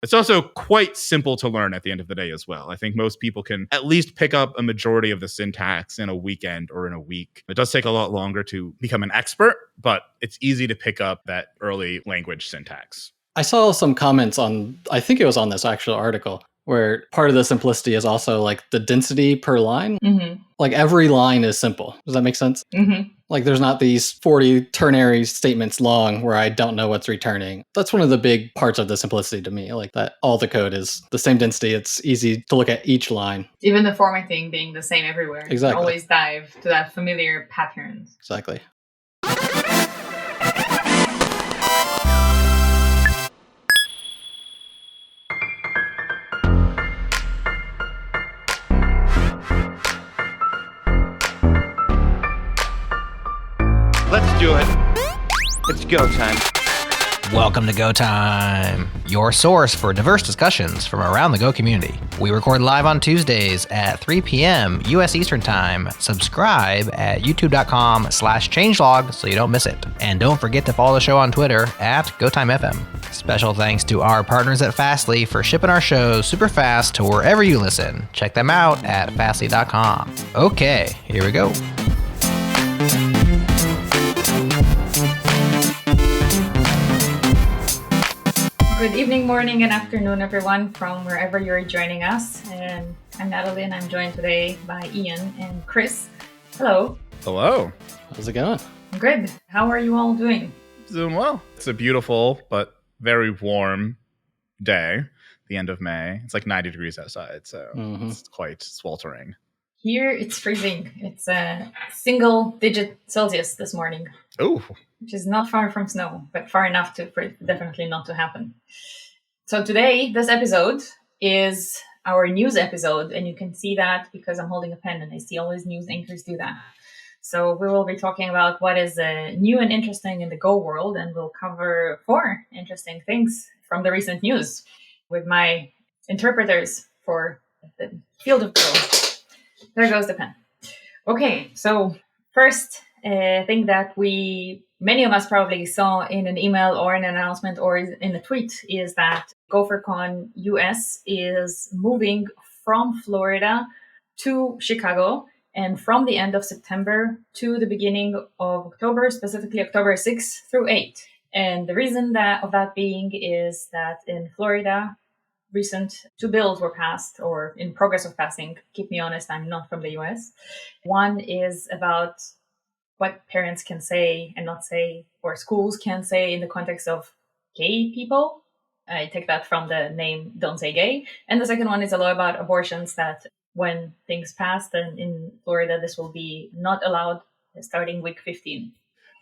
It's also quite simple to learn at the end of the day as well. I think most people can at least pick up a majority of the syntax in a weekend or in a week. It does take a lot longer to become an expert, but it's easy to pick up that early language syntax. I saw some comments on, I think it was on this actual article, where part of the simplicity is also like the density per line. Mm-hmm. Like every line is simple. Does that make sense? Mm-hmm. Like there's not these 40 ternary statements long where I don't know what's returning. That's one of the big parts of the simplicity to me, like that all the code is the same density. It's easy to look at each line. Even the formatting being the same everywhere. Exactly. You always dive to that familiar pattern. Exactly. Let's do it. It's go time. Welcome to Go Time, your source for diverse discussions from around the Go community. We record live on Tuesdays at 3 p.m. U.S. Eastern Time. Subscribe at youtube.com/changelog so you don't miss it. And don't forget to follow the show on Twitter at GoTimeFM. Special thanks to our partners at Fastly for shipping our shows super fast to wherever you listen. Check them out at fastly.com. Okay, here we go. Good evening, morning, and afternoon, everyone, from wherever you're joining us. And I'm Natalie, and I'm joined today by Ian and Kris. Hello. Hello. How's it going? Good. How are you all doing? Doing well. It's a beautiful but very warm day, the end of May. It's like 90 degrees outside, so It's quite sweltering. Here, it's freezing. It's a single-digit Celsius this morning. Oh. Which is not far from snow, but far enough for it definitely not to happen. So today, this episode is our news episode, and you can see that because I'm holding a pen and I see always news anchors do that. So we will be talking about what is new and interesting in the Go world, and we'll cover 4 interesting things from the recent news with my interpreters for the field of Go. There goes the pen. Okay, so first thing that many of us probably saw in an email or an announcement or in a tweet is that GopherCon US is moving from Florida to Chicago, and from the end of September to the beginning of October, specifically October 6th through 8th. And the reason of that being is that in Florida, recent 2 bills were passed or in progress of passing. Keep me honest, I'm not from the US. One is about what parents can say and not say, or schools can say in the context of gay people. I take that from the name Don't Say Gay. And the second one is a law about abortions that when things pass, then in Florida, this will be not allowed starting week 15.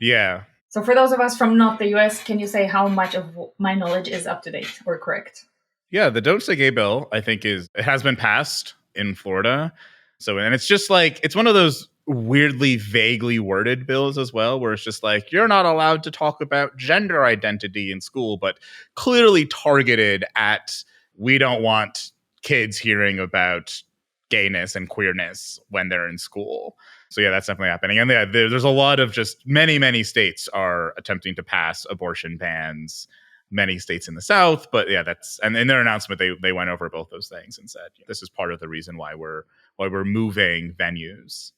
Yeah. So for those of us from not the US, can you say how much of my knowledge is up to date or correct? Yeah, the Don't Say Gay bill, I think, it has been passed in Florida. So, and it's just like, it's one of those weirdly vaguely worded bills as well, where it's just like, you're not allowed to talk about gender identity in school, but clearly targeted at, we don't want kids hearing about gayness and queerness when they're in school. So yeah, that's definitely happening. And yeah, there's a lot of just many states are attempting to pass abortion bans. Many states in the South, but yeah, and in their announcement, they went over both those things and said, this is part of the reason why we're moving venues.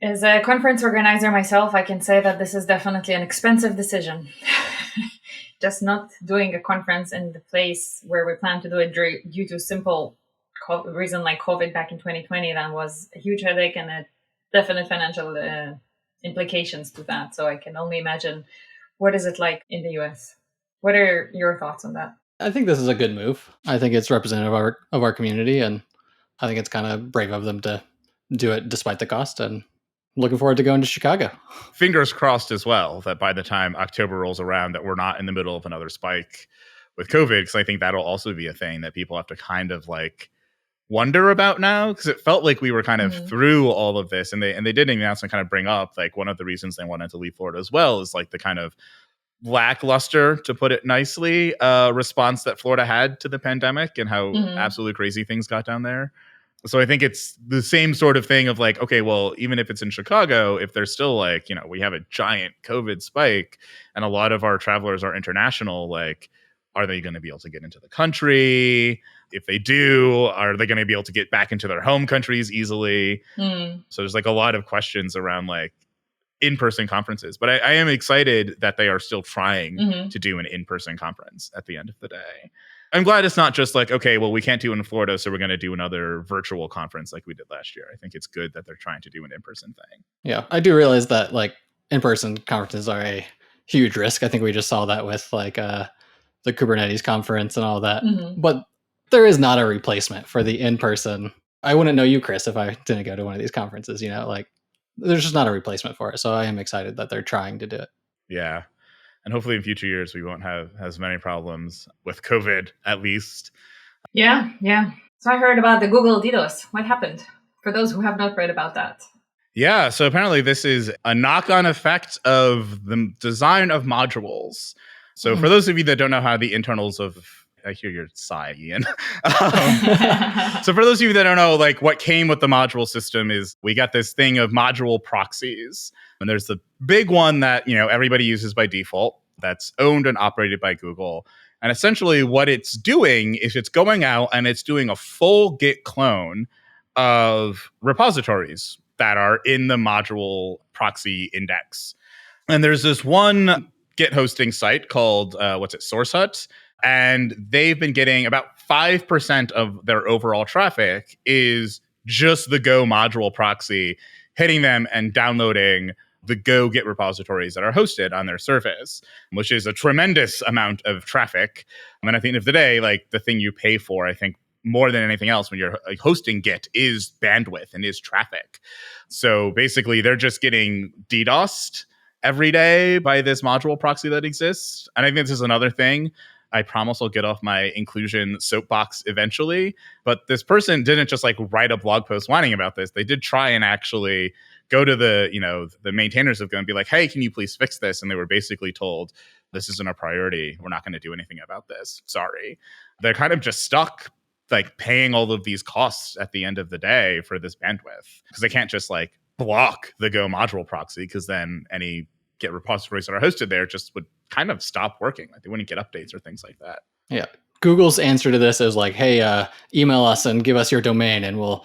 As a conference organizer myself, I can say that this is definitely an expensive decision. Just not doing a conference in the place where we plan to do it due to simple reason like COVID back in 2020, that was a huge headache and a definite financial implications to that. So I can only imagine what is it like in the US. What are your thoughts on that? I think this is a good move. I think it's representative of our community, and I think it's kind of brave of them to do it despite the cost, and looking forward to going to Chicago. Fingers crossed as well that by the time October rolls around that we're not in the middle of another spike with COVID, because I think that'll also be a thing that people have to kind of like wonder about now, because it felt like we were kind of through all of this, and they did an announcement kind of bring up like one of the reasons they wanted to leave Florida as well is like the kind of lackluster, to put it nicely, response that Florida had to the pandemic and how absolutely crazy things got down there. So I think it's the same sort of thing of like, okay, well, even if it's in Chicago, if there's still like, we have a giant COVID spike and a lot of our travelers are international, like Are they going to be able to get into the country? If they do, are they going to be able to get back into their home countries easily? So there's like a lot of questions around like in-person conferences. But I am excited that they are still trying to do an in-person conference at the end of the day. I'm glad it's not just like, okay, well, we can't do it in Florida, so we're going to do another virtual conference like we did last year. I think it's good that they're trying to do an in-person thing. Yeah, I do realize that like in-person conferences are a huge risk. I think we just saw that with like the Kubernetes conference and all that. But there is not a replacement for the in-person. I wouldn't know you, Kris, if I didn't go to one of these conferences, you know, like there's just not a replacement for it. So I am excited that they're trying to do it. Yeah. And hopefully in future years, we won't have as many problems with COVID, at least. Yeah. So I heard about the Google DDoS. What happened? For those who have not read about that. Yeah, so apparently this is a knock-on effect of the design of modules. So for those of you that don't know how the internals of... I hear your sigh, Ian. So for those of you that don't know, like what came with the module system is we got this thing of module proxies. And there's the big one that, you know, everybody uses by default that's owned and operated by Google. And essentially what it's doing is it's going out and it's doing a full Git clone of repositories that are in the module proxy index. And there's this one Git hosting site called, SourceHut. And they've been getting about 5% of their overall traffic is just the Go module proxy hitting them and downloading the Go Git repositories that are hosted on their service, which is a tremendous amount of traffic. And at the end of the day, like the thing you pay for, I think, more than anything else when you're hosting Git is bandwidth and is traffic. So basically, they're just getting DDoSed every day by this module proxy that exists. And I think this is another thing. I promise I'll get off my inclusion soapbox eventually. But this person didn't just like write a blog post whining about this. They did try and actually go to the maintainers of Go and be like, hey, can you please fix this? And they were basically told, this isn't a priority. We're not going to do anything about this. Sorry. They're kind of just stuck like paying all of these costs at the end of the day for this bandwidth because they can't just like block the Go module proxy because then any Git repositories that are hosted there just would kind of stop working. Like they wouldn't get updates or things like that. Yeah. Google's answer to this is like, hey, email us and give us your domain and we'll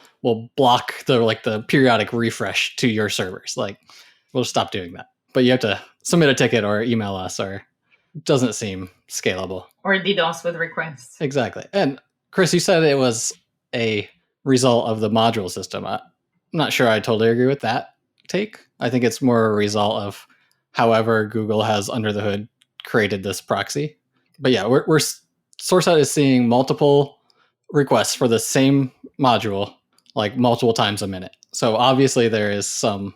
block the periodic refresh to your servers. Like we'll stop doing that. But you have to submit a ticket or email us or it doesn't seem scalable. Or DDoS with requests. Exactly. And Kris, you said it was a result of the module system. I'm not sure I totally agree with that take. I think it's more a result of however Google has under the hood created this proxy. But yeah, we're SourceHut is seeing multiple requests for the same module like multiple times a minute. So obviously there is some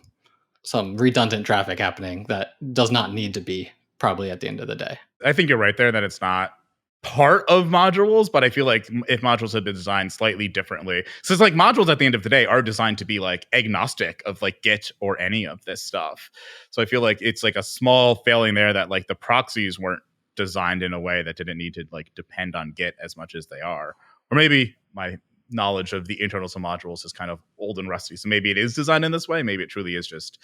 redundant traffic happening that does not need to be probably at the end of the day. I think you're right there that it's not part of modules, but I feel like if modules had been designed slightly differently, so it's like modules at the end of the day are designed to be like agnostic of like Git or any of this stuff. So I feel like it's like a small failing there that like the proxies weren't designed in a way that didn't need to like depend on Git as much as they are. Or maybe my knowledge of the internals of modules is kind of old and rusty. So maybe it is designed in this way. Maybe it truly is just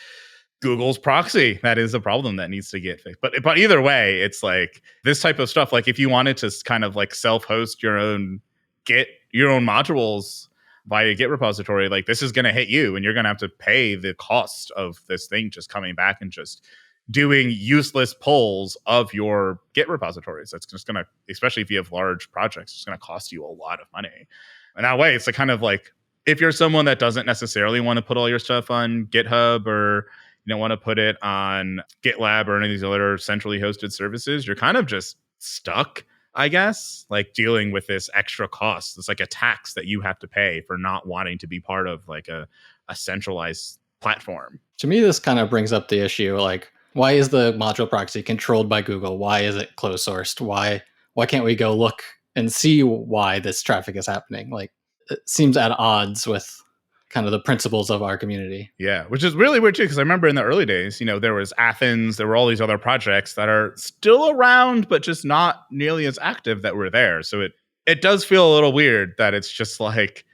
Google's proxy that is a problem that needs to get fixed. But either way, it's like this type of stuff. Like if you wanted to kind of like self-host your own Git, your own modules via Git repository, like this is going to hit you and you're going to have to pay the cost of this thing just coming back and just doing useless pulls of your Git repositories. That's just going to, especially if you have large projects, it's going to cost you a lot of money. And that way, it's a kind of like, if you're someone that doesn't necessarily want to put all your stuff on GitHub or you don't want to put it on GitLab or any of these other centrally hosted services, you're kind of just stuck, I guess, like dealing with this extra cost. It's like a tax that you have to pay for not wanting to be part of like a centralized platform. To me, this kind of brings up the issue, like, why is the module proxy controlled by Google? Why is it closed sourced? Why can't we go look and see why this traffic is happening? Like, it seems at odds with kind of the principles of our community. Yeah, which is really weird too, because I remember in the early days, there was Athens, there were all these other projects that are still around, but just not nearly as active that were there. So it does feel a little weird that it's just like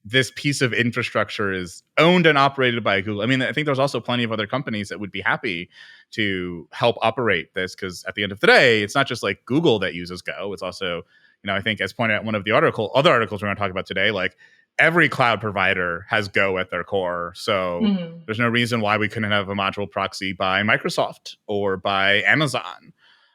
this piece of infrastructure is owned and operated by Google. I mean, I think there's also plenty of other companies that would be happy to help operate this, because at the end of the day, it's not just like Google that uses Go. It's also, I think as pointed out in one of the other articles we're going to talk about today, like every cloud provider has Go at their core. So there's no reason why we couldn't have a module proxy by Microsoft or by Amazon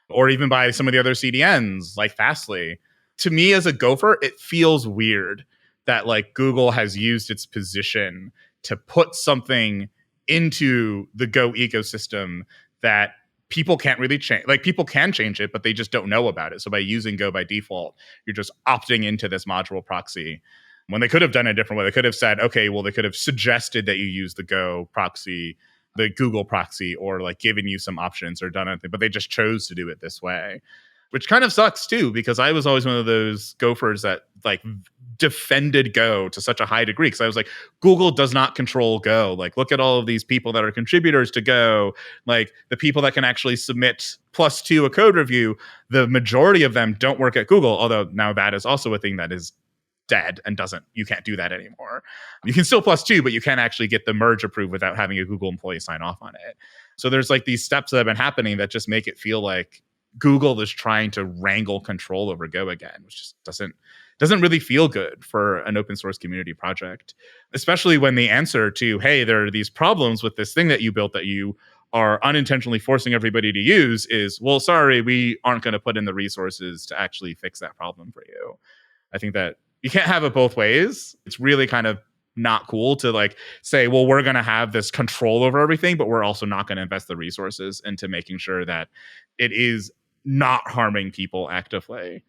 or even by some of the other CDNs like Fastly. To me as a Gopher, it feels weird that like Google has used its position to put something into the Go ecosystem that people can't really change. Like people can change it, but they just don't know about it. So by using Go by default, you're just opting into this module proxy when they could have done it a different way. They could have said, okay, well, they could have suggested that you use the Go proxy, the Google proxy, or like given you some options or done anything, but they just chose to do it this way, which kind of sucks too, because I was always one of those Gophers that like defended Go to such a high degree, because I was like, Google does not control Go. Like, look at all of these people that are contributors to Go, like the people that can actually submit +2 a code review. The majority of them don't work at Google, although now that is also a thing that is dead and you can't do that anymore. You can still +2, but you can't actually get the merge approved without having a Google employee sign off on it. So there's like these steps that have been happening that just make it feel like Google is trying to wrangle control over Go again, which just doesn't really feel good for an open source community project, especially when the answer to, hey, there are these problems with this thing that you built that you are unintentionally forcing everybody to use is, well, sorry, we aren't going to put in the resources to actually fix that problem for you. I think that you can't have it both ways. It's really kind of not cool to like say, well, we're going to have this control over everything, but we're also not going to invest the resources into making sure that it is not harming people actively.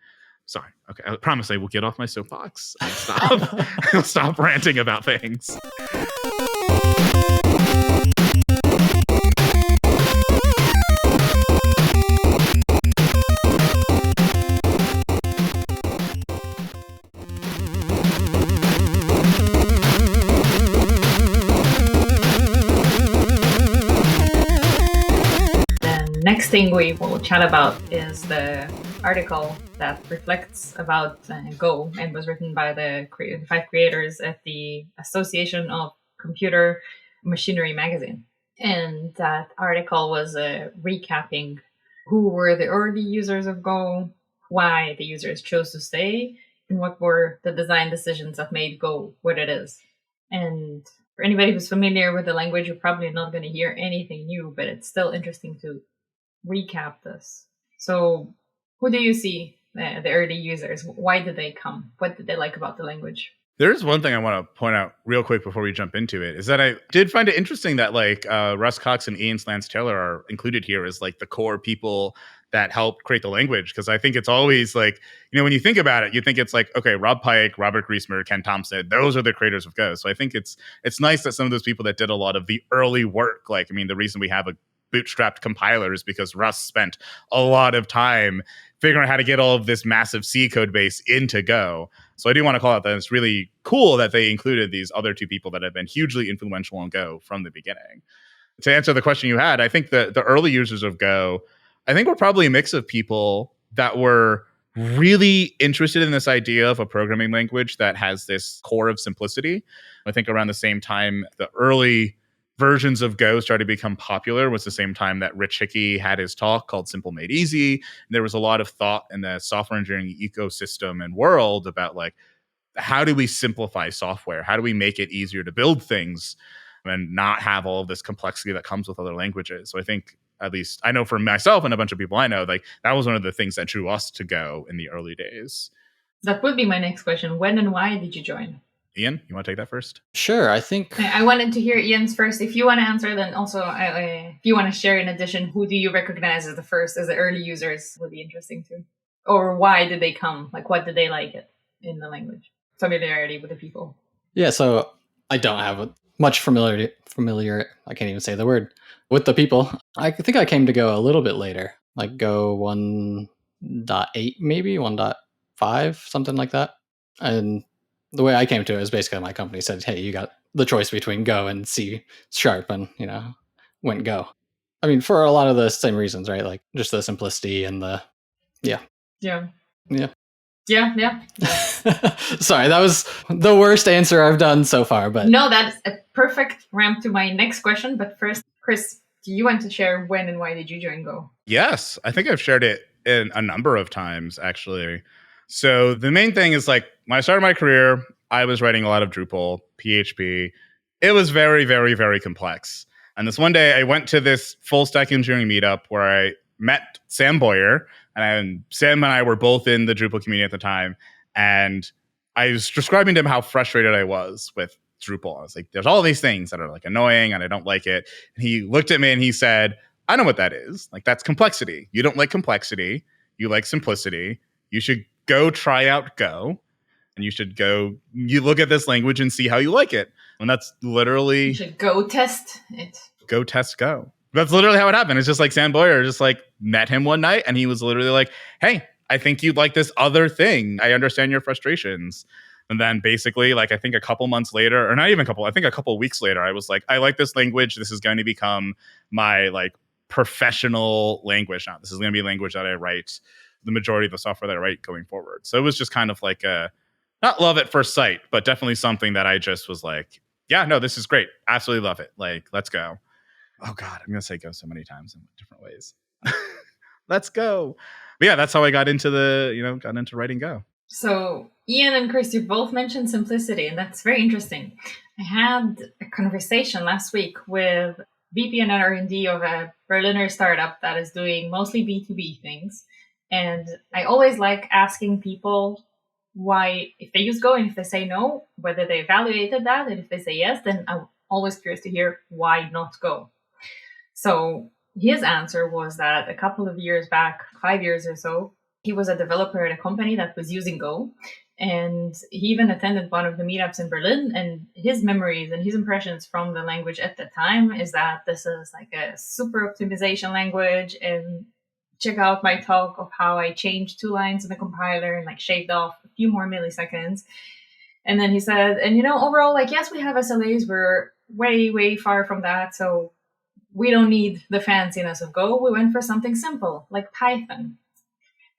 Sorry. Okay. I promise I will get off my soapbox and stop. I'll stop ranting about things. Next thing we will chat about is the article that reflects about Go and was written by the 5 creators at the Association of Computer Machinery magazine. And that article was recapping who were the early users of Go, why the users chose to stay, and what were the design decisions that made Go what it is. And for anybody who's familiar with the language, you're probably not going to hear anything new, but it's still interesting to recap this. So who do you see the early users? Why did they come? What did they like about the language? There's one thing I want to point out real quick before we jump into it, is that I did find it interesting that like Russ Cox and Ian Slance-Taylor are included here as like the core people that helped create the language. Because I think it's always like, when you think about it, you think it's like, okay, Rob Pike, Robert Griesmer, Ken Thompson, those are the creators of Go. So I think it's nice that some of those people that did a lot of the early work, like, the reason we have a bootstrapped compiler is because Russ spent a lot of time figuring out how to get all of this massive C code base into Go. So I do want to call out that it's really cool that they included these other 2 people that have been hugely influential on Go from the beginning. To answer the question you had, I think the early users of Go, I think were probably a mix of people that were really interested in this idea of a programming language that has this core of simplicity. I think around the same time the early versions of Go started to become popular was the same time that Rich Hickey had his talk called Simple Made Easy. And there was a lot of thought in the software engineering ecosystem and world about like, how do we simplify software? How do we make it easier to build things and not have all of this complexity that comes with other languages? So I think, at least I know for myself and a bunch of people I know, like that was one of the things that drew us to Go in the early days. That would be my next question. When and why did you join? Ian, you want to take that first? Sure, I think... I wanted to hear Ian's first. If you want to answer, then also, if you want to share in addition, who do you recognize as the early users would be interesting too. Or why did they come? Like, what did they like it in the language? Familiarity with the people. Yeah, so I don't have much familiar, I can't even say the word, with the people. I think I came to Go a little bit later, like Go 1.8 maybe, 1.5, something like that. And the way I came to it is basically my company said, hey, you got the choice between Go and C#, and, went Go. I mean, for a lot of the same reasons, right? Like just the simplicity and the, Yeah. Yeah. Sorry, that was the worst answer I've done so far, but No, that's a perfect ramp to my next question. But first, Kris, do you want to share when and why did you join Go? Yes, I think I've shared it in a number of times, actually. So the main thing is like when I started my career, I was writing a lot of Drupal, PHP. It was very, very, very complex. And this one day I went to this full stack engineering meetup where I met Sam Boyer, and Sam and I were both in the Drupal community at the time. And I was describing to him how frustrated I was with Drupal. I was like, there's all these things that are like annoying and I don't like it. And he looked at me and he said, I know what that is. Like, that's complexity. You don't like complexity. You like simplicity. You should go try out Go. And you look at this language and see how you like it. And that's literally... You should go test it. Go test Go. That's literally how it happened. It's just like Sam Boyer just like met him one night and he was literally like, hey, I think you'd like this other thing. I understand your frustrations. And then basically, like, I think a couple months later, or not even I think a couple weeks later, I was like, I like this language. This is going to become my like professional language now. This is going to be language that I write the majority of the software that I write going forward. So it was just kind of like not love at first sight, but definitely something that I just was like, yeah, no, this is great. Absolutely love it. Like, let's go. Oh God, I'm going to say go so many times in different ways. Let's go. But yeah, that's how I got into writing Go. So Ian and Kris, you both mentioned simplicity, and that's very interesting. I had a conversation last week with VP and R&D of a Berliner startup that is doing mostly B2B things. And I always like asking people why, if they use Go and if they say no, whether they evaluated that. And if they say yes, then I'm always curious to hear why not Go. So his answer was that a couple of years back, 5 years or so, he was a developer at a company that was using Go. And he even attended one of the meetups in Berlin. And his memories and his impressions from the language at the time is that this is like a super optimization language. And check out my talk of how I changed 2 lines in the compiler and like shaved off a few more milliseconds. And then he said, and overall, like, yes, we have SLAs. We're way, way far from that. So we don't need the fanciness of Go. We went for something simple, like Python.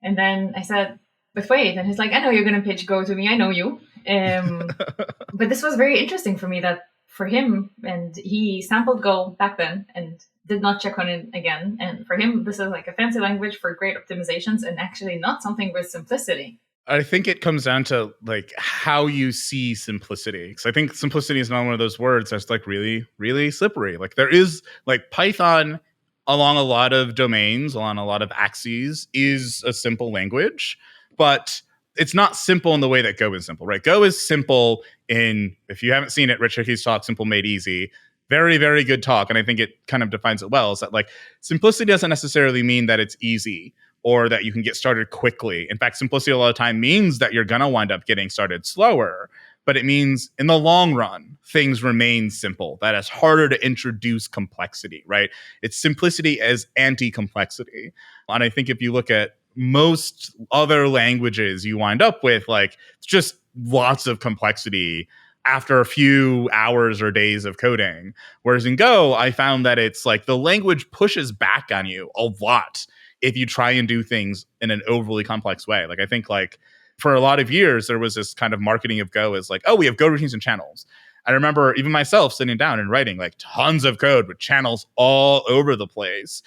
And then I said, but wait. And he's like, I know you're going to pitch Go to me. I know you. But this was very interesting for me that for him, and he sampled Go back then and did not check on it again. And for him, this is like a fancy language for great optimizations and actually not something with simplicity. I think it comes down to like how you see simplicity. Because I think simplicity is not one of those words that's like really, really slippery. Like there is like Python along a lot of domains, along a lot of axes, is a simple language, but it's not simple in the way that Go is simple, right? Go is simple in, if you haven't seen it, Rich Hickey's talk, Simple Made Easy. Very, very good talk. And I think it kind of defines it well, is that like simplicity doesn't necessarily mean that it's easy or that you can get started quickly. In fact, simplicity a lot of time means that you're going to wind up getting started slower, but it means in the long run, things remain simple. That it's harder to introduce complexity, right? It's simplicity as anti-complexity. And I think if you look at most other languages, you wind up with like just lots of complexity after a few hours or days of coding. Whereas in Go, I found that it's like the language pushes back on you a lot if you try and do things in an overly complex way. Like I think like for a lot of years, there was this kind of marketing of Go as like, oh, we have Go routines and channels. I remember even myself sitting down and writing like tons of code with channels all over the place.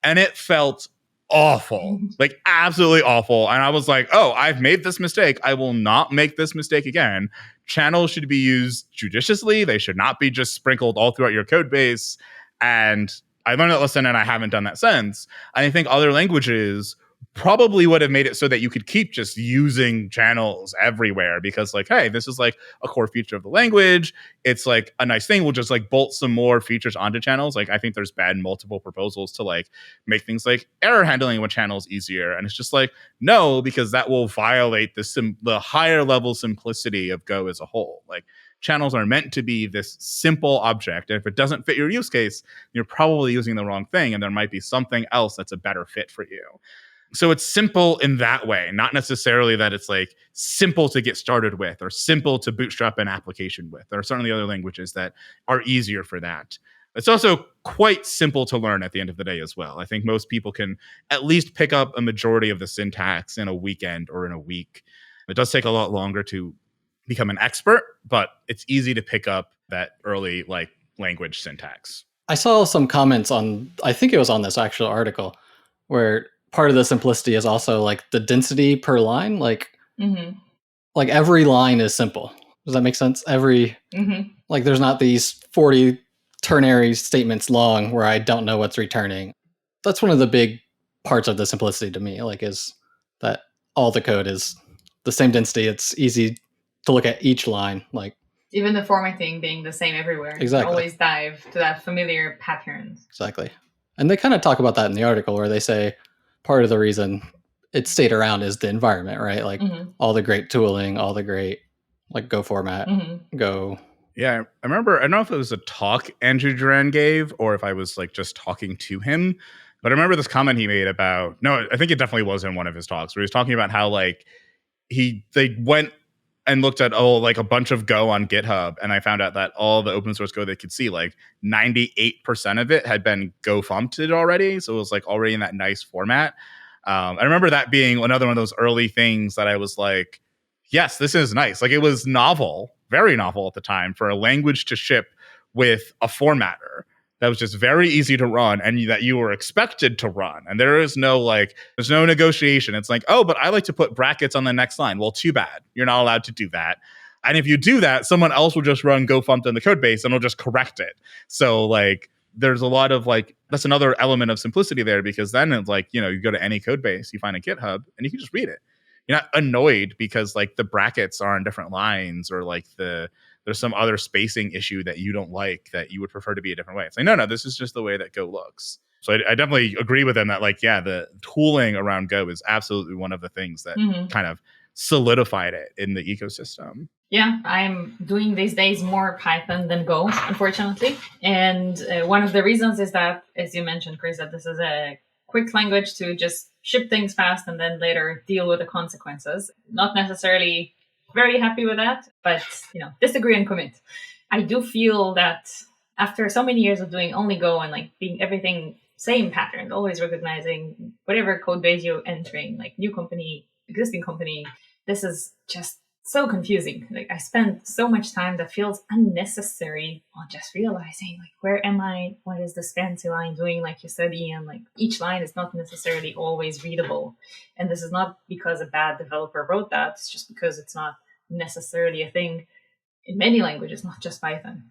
And it felt awful, like absolutely awful. And I was like, oh, I've made this mistake. I will not make this mistake again. Channels should be used judiciously. They should not be just sprinkled all throughout your code base. And I learned that lesson and I haven't done that since. And I think other languages probably would have made it so that you could keep just using channels everywhere because like, hey, this is like a core feature of the language. It's like a nice thing. We'll just like bolt some more features onto channels. Like I think there's been multiple proposals to like make things like error handling with channels easier. And it's just like, no, because that will violate the higher level simplicity of Go as a whole. Like channels are meant to be this simple object. And if it doesn't fit your use case, you're probably using the wrong thing. And there might be something else that's a better fit for you. So it's simple in that way, not necessarily that it's like simple to get started with or simple to bootstrap an application with. There are certainly other languages that are easier for that. It's also quite simple to learn at the end of the day as well. I think most people can at least pick up a majority of the syntax in a weekend or in a week. It does take a lot longer to become an expert, but it's easy to pick up that early like language syntax. I saw some comments on, I think it was on this actual article, where part of the simplicity is also like the density per line. Like every line is simple. Does that make sense? Like there's not these 40 ternary statements long where I don't know what's returning. That's one of the big parts of the simplicity to me, like, is that all the code is the same density. It's easy to look at each line. Like, even the formatting being the same everywhere. Exactly. Always dive to that familiar pattern. Exactly. And they kind of talk about that in the article where they say part of the reason it stayed around is the environment, right? Like all the great tooling, all the great like Go format, Go. Yeah, I remember, I don't know if it was a talk Andrew Duran gave or if I was like just talking to him, but I remember this comment he made about, no, I think it definitely was in one of his talks where he was talking about how like they went and looked at like a bunch of Go on GitHub, and I found out that all the open source Go they could see, like 98% of it had been Go fumped already, so it was like already in that nice format. I remember that being another one of those early things that I was like, yes, this is nice. Like it was novel, very novel at the time for a language to ship with a formatter that was just very easy to run and that you were expected to run. And there's no negotiation. It's like, oh, but I like to put brackets on the next line. Well, too bad. You're not allowed to do that. And if you do that, someone else will just run go fumped in the code base and will just correct it. So like, there's a lot of like, that's another element of simplicity there, because then it's like, you go to any code base, you find a GitHub and you can just read it. You're not annoyed because like the brackets are on different lines or like there's some other spacing issue that you don't like that you would prefer to be a different way. It's like, no, this is just the way that Go looks. So I definitely agree with them that like, yeah, the tooling around Go is absolutely one of the things that kind of solidified it in the ecosystem. Yeah, I'm doing these days more Python than Go, unfortunately. And one of the reasons is that, as you mentioned, Kris, that this is a quick language to just ship things fast and then later deal with the consequences. Not necessarily very happy with that, but disagree and commit. I do feel that after so many years of doing only Go and like being everything same pattern, always recognizing whatever code base you're entering, like new company, existing company, this is just so confusing. Like I spend so much time that feels unnecessary on just realizing like, where am I? What is this fancy line doing? Like you said, Ian, like each line is not necessarily always readable. And this is not because a bad developer wrote that. It's just because it's not necessarily a thing in many languages, not just Python.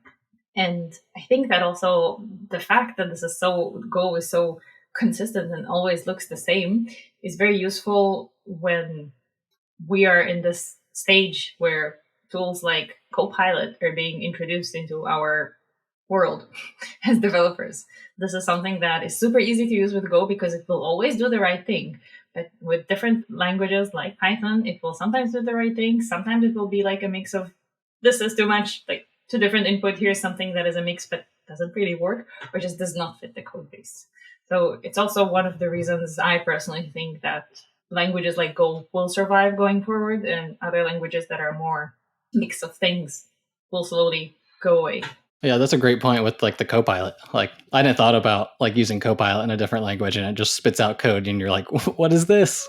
And I think that also the fact that Go is so consistent and always looks the same is very useful when we are in this stage where tools like Copilot are being introduced into our world as developers. This is something that is super easy to use with Go because it will always do the right thing. But with different languages like Python, it will sometimes do the right thing. Sometimes it will be like a mix of this is too much, like two different input. Here's something that is a mix but doesn't really work, or just does not fit the code base. So it's also one of the reasons I personally think that languages like Go will survive going forward, and other languages that are more mix of things will slowly go away. Yeah, that's a great point with like the Copilot. Like I hadn't thought about like using Copilot in a different language and it just spits out code and you're like, what is this?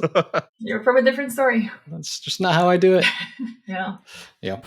You're from a different story. That's just not how I do it. Yeah. Yeah.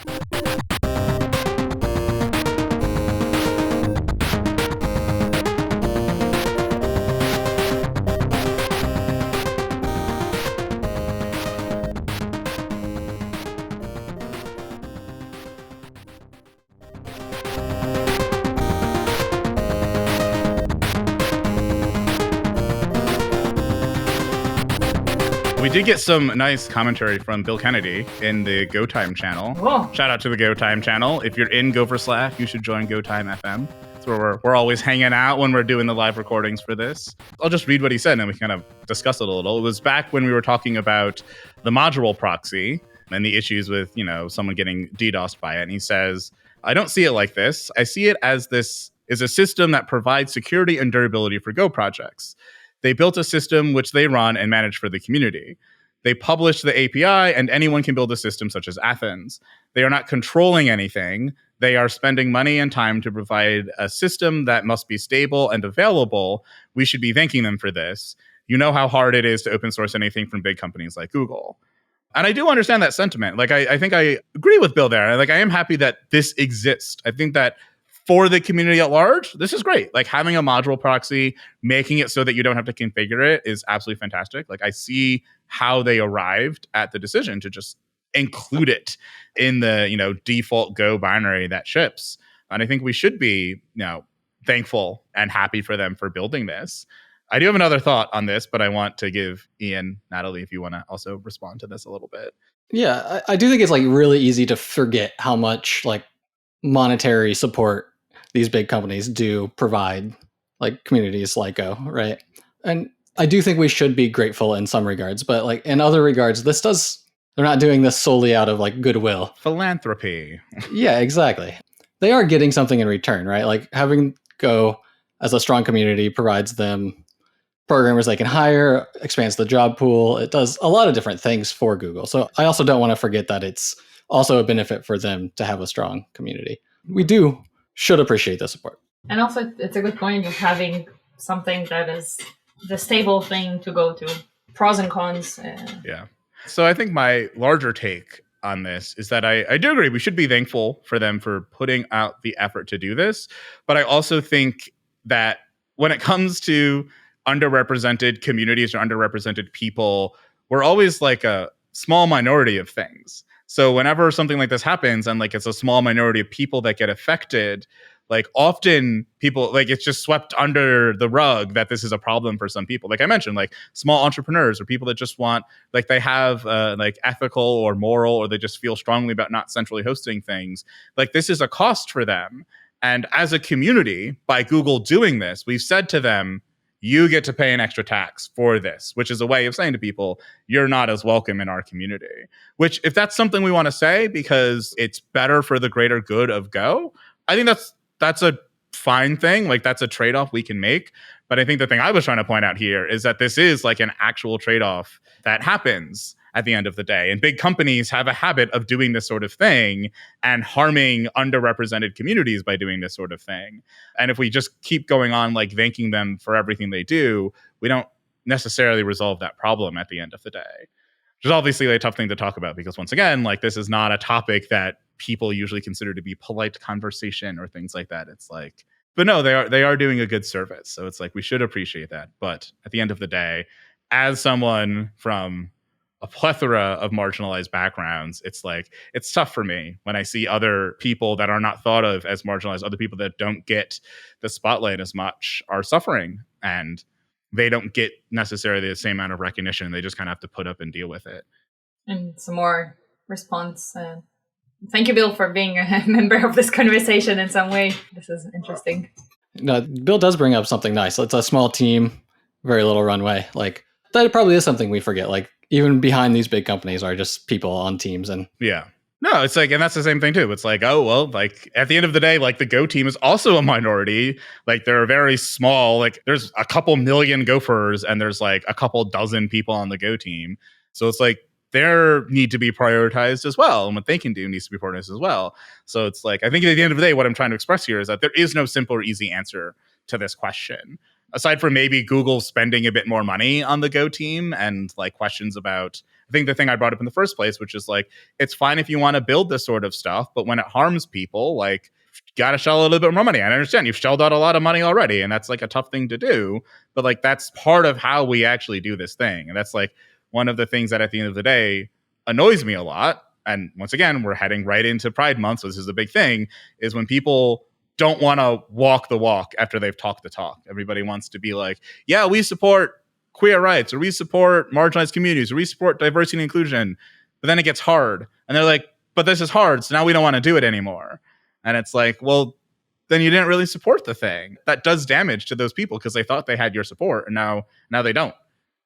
We did get some nice commentary from Bill Kennedy in the Go Time channel. Whoa. Shout out to the Go Time channel. If you're in Gopher Slack, you should join Go Time FM. That's where we're always hanging out when we're doing the live recordings for this. I'll just read what he said and we kind of discuss it a little. It was back when we were talking about the module proxy and the issues with, someone getting DDoSed by it. And he says, I don't see it like this. I see it as this is a system that provides security and durability for Go projects. They built a system which they run and manage for the community. They publish the API and anyone can build a system such as Athens. They are not controlling anything. They are spending money and time to provide a system that must be stable and available. We should be thanking them for this. You know how hard it is to open source anything from big companies like Google. And I do understand that sentiment. Like, I think I agree with Bill there. Like, I am happy that this exists. I think that for the community at large, this is great. Like, having a module proxy, making it so that you don't have to configure it is absolutely fantastic. Like, I see how they arrived at the decision to just include it in the, default Go binary that ships. And I think we should be, thankful and happy for them for building this. I do have another thought on this, but I want to give Ian, Natalie, if you want to also respond to this a little bit. Yeah, I do think it's like really easy to forget how much like monetary support these big companies do provide like communities like Go, right? And I do think we should be grateful in some regards, but like in other regards, they're not doing this solely out of like goodwill. Philanthropy. Yeah, exactly. They are getting something in return, right? Like having Go as a strong community provides them programmers they can hire, expands the job pool. It does a lot of different things for Google. So I also don't want to forget that it's also a benefit for them to have a strong community. We should appreciate the support. And also, it's a good point of having something that is the stable thing to go to. Pros and cons. Yeah. So I think my larger take on this is that I do agree we should be thankful for them for putting out the effort to do this. But I also think that when it comes to underrepresented communities or underrepresented people, we're always like a small minority of things. So whenever something like this happens and like it's a small minority of people that get affected, like often people like it's just swept under the rug that this is a problem for some people. Like I mentioned, like small entrepreneurs or people that just want like they have like ethical or moral or they just feel strongly about not centrally hosting things. Like this is a cost for them. And as a community, by Google doing this, we've said to them, you get to pay an extra tax for this, which is a way of saying to people, you're not as welcome in our community. Which, if that's something we want to say because it's better for the greater good of Go, I think that's a fine thing. Like, that's a trade-off we can make. But I think the thing I was trying to point out here is that this is like an actual trade-off that happens at the end of the day. And big companies have a habit of doing this sort of thing and harming underrepresented communities by doing this sort of thing. And if we just keep going on like thanking them for everything they do, we don't necessarily resolve that problem at the end of the day. Which is obviously a tough thing to talk about because once again, like this is not a topic that people usually consider to be polite conversation or things like that. It's like, but no, they are doing a good service. So it's like we should appreciate that. But at the end of the day, as someone from a plethora of marginalized backgrounds, it's like, it's tough for me when I see other people that are not thought of as marginalized, other people that don't get the spotlight as much are suffering and they don't get necessarily the same amount of recognition. They just kind of have to put up and deal with it. And some more response. Thank you, Bill, for being a member of this conversation in some way. This is interesting. No, Bill does bring up something nice. It's a small team, very little runway. Like that probably is something we forget. Like even behind these big companies are just people on teams. And yeah. No, it's like, and that's the same thing too. It's like, oh, well, like at the end of the day, like the Go team is also a minority. Like they're very small. Like there's a couple million Gophers and there's like a couple dozen people on the Go team. So it's like they need to be prioritized as well. And what they can do needs to be prioritized as well. So it's like, I think at the end of the day, what I'm trying to express here is that there is no simple or easy answer to this question. Aside from maybe Google spending a bit more money on the Go team and like questions about, I think the thing I brought up in the first place, which is like, it's fine if you want to build this sort of stuff, but when it harms people, like you got to shell a little bit more money. I understand you've shelled out a lot of money already, and that's like a tough thing to do, but like that's part of how we actually do this thing. And that's like one of the things that at the end of the day annoys me a lot. And once again, we're heading right into Pride Month, so this is a big thing, is when people don't want to walk the walk after they've talked the talk. Everybody wants to be like, yeah, we support queer rights, or we support marginalized communities, or we support diversity and inclusion. But then it gets hard. And they're like, but this is hard, so now we don't want to do it anymore. And it's like, well, then you didn't really support the thing. That does damage to those people because they thought they had your support, and now they don't.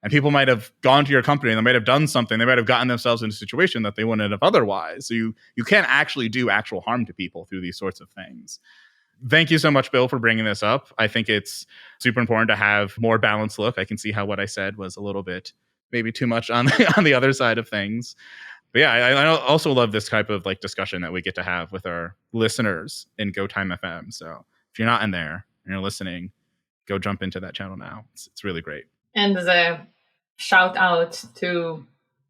And people might have gone to your company, and they might have done something. They might have gotten themselves in a situation that they wouldn't have otherwise. So you can't actually do actual harm to people through these sorts of things. Thank you so much, Bill, for bringing this up. I think it's super important to have more balanced look. I can see how what I said was a little bit maybe too much on the other side of things. But yeah, I also love this type of like discussion that we get to have with our listeners in GoTime FM. So if you're not in there and you're listening, go jump into that channel now. It's really great. And as a shout out to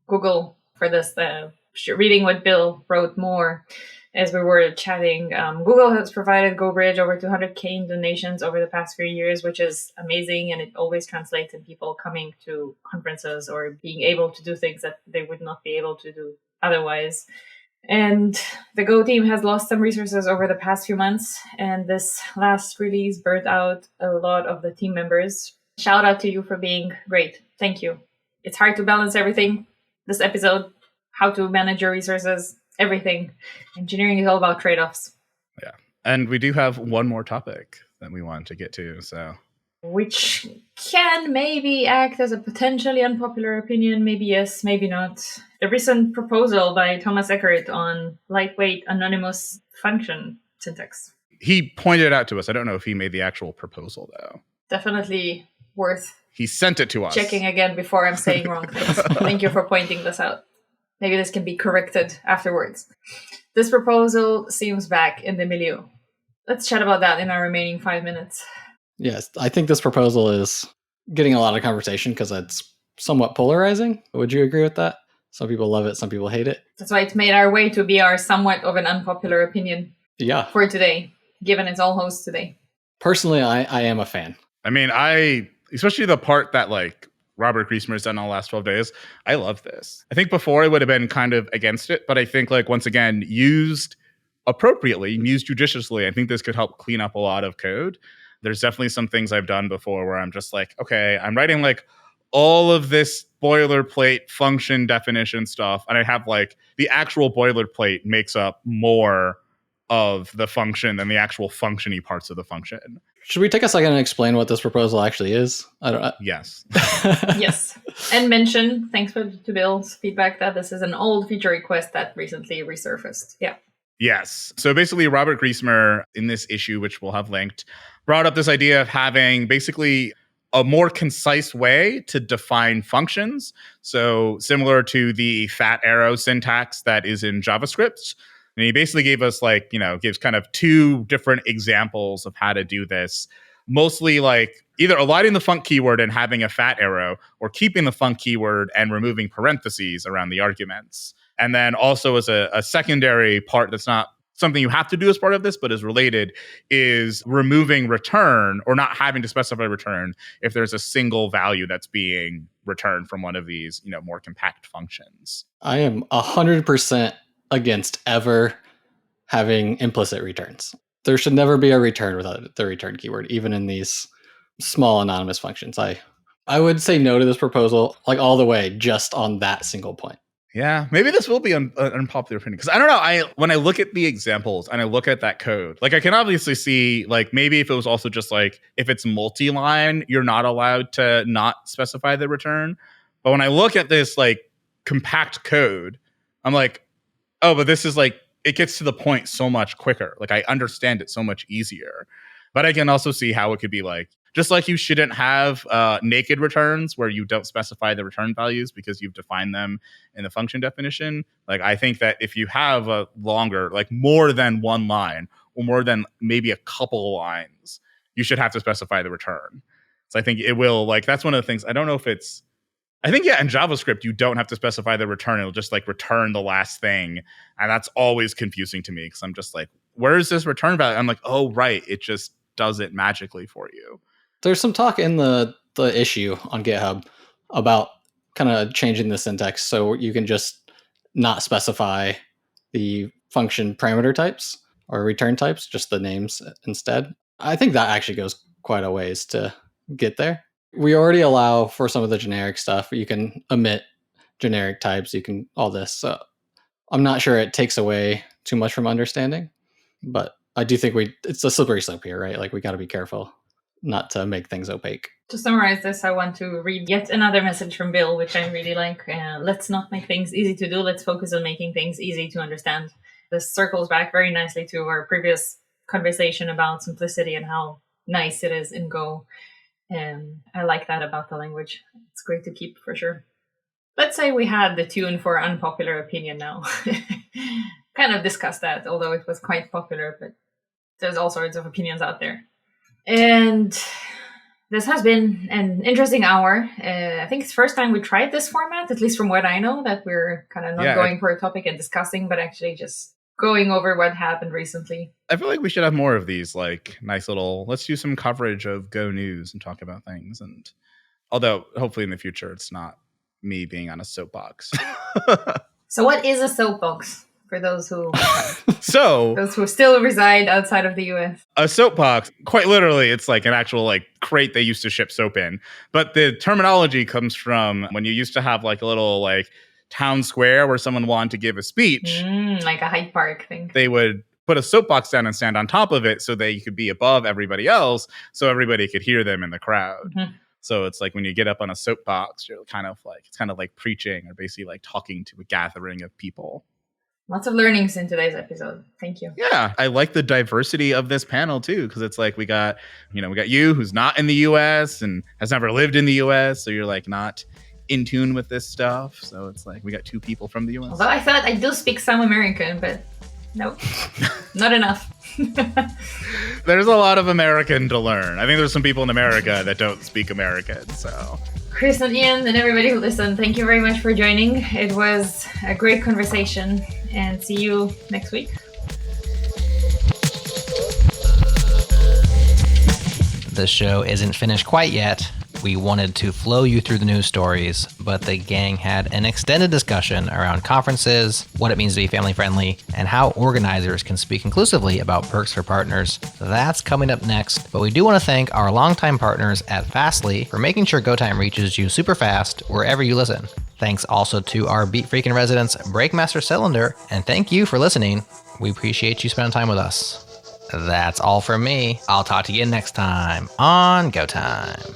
Google for this, reading what Bill wrote more as we were chatting. Google has provided GoBridge over 200K in donations over the past few years, which is amazing. And it always translates in people coming to conferences or being able to do things that they would not be able to do otherwise. And the Go team has lost some resources over the past few months. And this last release burnt out a lot of the team members. Shout out to you for being great. Thank you. It's hard to balance everything. This episode, how to manage your resources, everything. Engineering is all about trade-offs. Yeah. And we do have one more topic that we want to get to, which can maybe act as a potentially unpopular opinion, maybe yes, maybe not. The recent proposal by Thomas Eckert on lightweight anonymous function syntax. He pointed it out to us. I don't know if he made the actual proposal, though. Definitely worth He sent it to us. Checking again before I'm saying wrong things. Thank you for pointing this out. Maybe this can be corrected afterwards. This proposal seems back in the milieu. Let's chat about that in our remaining 5 minutes. Yes, I think this proposal is getting a lot of conversation because it's somewhat polarizing. Would you agree with that? Some people love it, some people hate it. That's why it's made our way to be our somewhat of an unpopular opinion for today, given it's all host today. Personally, I am a fan. I mean, especially the part that Robert Griesmer's done in the last 12 days, I love this. I think before I would have been kind of against it, but I think once again, used appropriately, used judiciously, I think this could help clean up a lot of code. There's definitely some things I've done before where I'm just okay, I'm writing all of this boilerplate function definition stuff, and I have the actual boilerplate makes up more of the function than the actual function-y parts of the function. Should we take a second and explain what this proposal actually is? Yes. Yes. And mention, thanks to Bill's feedback, that this is an old feature request that recently resurfaced. Yeah. Yes. So basically, Robert Griesmer, in this issue, which we'll have linked, brought up this idea of having basically a more concise way to define functions. So similar to the fat arrow syntax that is in JavaScript. And he basically gave us gives kind of two different examples of how to do this. Mostly either eliding the func keyword and having a fat arrow, or keeping the func keyword and removing parentheses around the arguments. And then also as a secondary part that's not something you have to do as part of this, but is related, is removing return, or not having to specify return if there's a single value that's being returned from one of these, more compact functions. I am 100% against ever having implicit returns. There should never be a return without the return keyword, even in these small anonymous functions. I would say no to this proposal, all the way, just on that single point. Yeah, maybe this will be an unpopular opinion, because I don't know. When I look at the examples and I look at that code, I can obviously see maybe if it was also just if it's multi-line, you're not allowed to not specify the return. But when I look at this compact code, I'm oh, but this is it gets to the point so much quicker. I understand it so much easier. But I can also see how it could be just you shouldn't have naked returns where you don't specify the return values because you've defined them in the function definition. I think that if you have a longer, more than one line, or more than maybe a couple lines, you should have to specify the return. So I think it will, that's one of the things. I don't know if it's, I think, in JavaScript, you don't have to specify the return. It'll just return the last thing. And that's always confusing to me, because I'm just where is this return value? I'm oh, right. It just does it magically for you. There's some talk in the issue on GitHub about kind of changing the syntax so you can just not specify the function parameter types or return types, just the names instead. I think that actually goes quite a ways to get there. We already allow for some of the generic stuff. You can omit generic types. You can all this. So I'm not sure it takes away too much from understanding, but I do think it's a slippery slope here, right? We got to be careful not to make things opaque. To summarize this, I want to read yet another message from Bill, which I really like. Let's not make things easy to do. Let's focus on making things easy to understand. This circles back very nicely to our previous conversation about simplicity and how nice it is in Go. I like that about the language. It's great to keep, for sure. Let's say we had the tune for unpopular opinion now. Kind of discussed that, although it was quite popular, but there's all sorts of opinions out there. And This has been an interesting hour. I think it's the first time we tried this format, at least from what I know, that we're kind of not going for a topic and discussing, but actually just going over what happened recently. I feel like we should have more of these, like, nice little, let's do some coverage of Go News and talk about things. And although hopefully in the future, it's not me being on a soapbox. So what is a soapbox? For those who those who still reside outside of the US. A soapbox, quite literally, it's like an actual like crate they used to ship soap in. But the terminology comes from when you used to have like a little like town square where someone wanted to give a speech. Like a Hyde Park thing. They would put a soapbox down and stand on top of it so they could be above everybody else so everybody could hear them in the crowd. Mm-hmm. So it's like when you get up on a soapbox, you're kind of like preaching or basically like talking to a gathering of people. Lots of learnings in today's episode. Thank you. Yeah, I like the diversity of this panel too, because it's like we got you who's not in the US and has never lived in the US, so you're like not in tune with this stuff. So it's like we got two people from the US. Although I thought I do speak some American, but nope, not enough. There's a lot of American to learn. I think there's some people in America that don't speak American, so. Kris and Ian and everybody who listened, thank you very much for joining. It was a great conversation, and see you next week. The show isn't finished quite yet. We wanted to flow you through the news stories, but the gang had an extended discussion around conferences, what it means to be family friendly, and how organizers can speak inclusively about perks for partners. That's coming up next, but we do want to thank our longtime partners at Fastly for making sure GoTime reaches you super fast wherever you listen. Thanks also to our Beat Freakin' residents, Breakmaster Cylinder, and thank you for listening. We appreciate you spending time with us. That's all from me. I'll talk to you next time on GoTime.